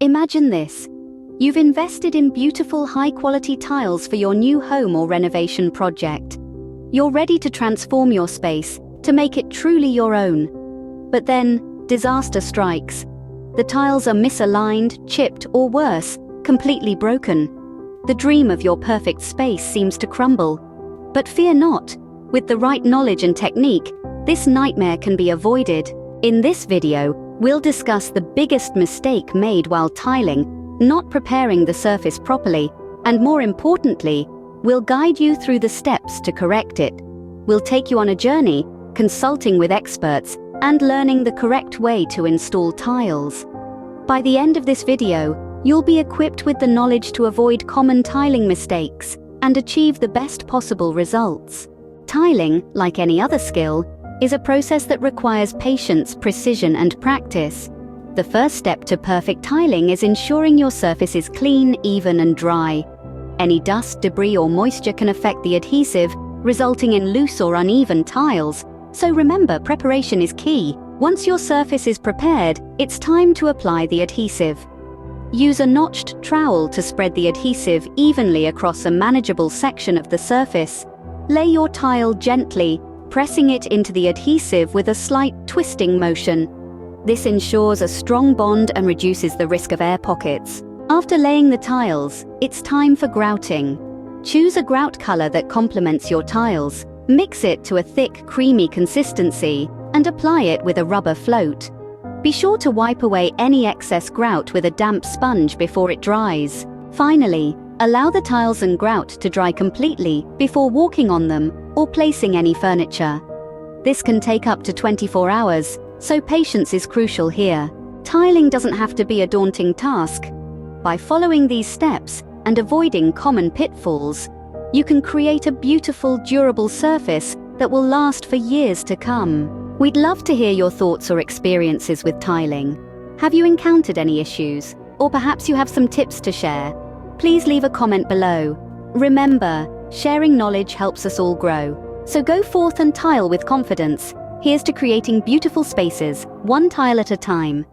Imagine this. You've invested in beautiful, high-quality tiles for your new home or renovation project. You're ready to transform your space, to make it truly your own. But then, disaster strikes. The tiles are misaligned, chipped, or worse, completely broken. The dream of your perfect space seems to crumble. But fear not. With the right knowledge and technique, this nightmare can be avoided. In this video, we'll discuss the biggest mistake made while tiling, not preparing the surface properly, and more importantly, we'll guide you through the steps to correct it. We'll take you on a journey, consulting with experts, and learning the correct way to install tiles. By the end of this video, you'll be equipped with the knowledge to avoid common tiling mistakes and achieve the best possible results. Tiling, like any other skill, is a process that requires patience, precision, and practice. The first step to perfect tiling is ensuring your surface is clean, even, and dry. Any dust, debris, or moisture can affect the adhesive, resulting in loose or uneven tiles. So remember, preparation is key. Once your surface is prepared, it's time to apply the adhesive. Use a notched trowel to spread the adhesive evenly across a manageable section of the surface. Lay your tile gently, pressing it into the adhesive with a slight twisting motion. This ensures a strong bond and reduces the risk of air pockets. After laying the tiles, it's time for grouting. Choose a grout color that complements your tiles. Mix it to a thick, creamy consistency and apply it with a rubber float. Be sure to wipe away any excess grout with a damp sponge before it dries. Finally, allow the tiles and grout to dry completely before walking on them or placing any furniture. This can take up to 24 hours, so patience is crucial here. Tiling doesn't have to be a daunting task. By following these steps and avoiding common pitfalls, you can create a beautiful, durable surface that will last for years to come. We'd love to hear your thoughts or experiences with tiling. Have you encountered any issues? Or perhaps you have some tips to share? Please leave a comment below. Remember, sharing knowledge helps us all grow. So go forth and tile with confidence. Here's to creating beautiful spaces, one tile at a time.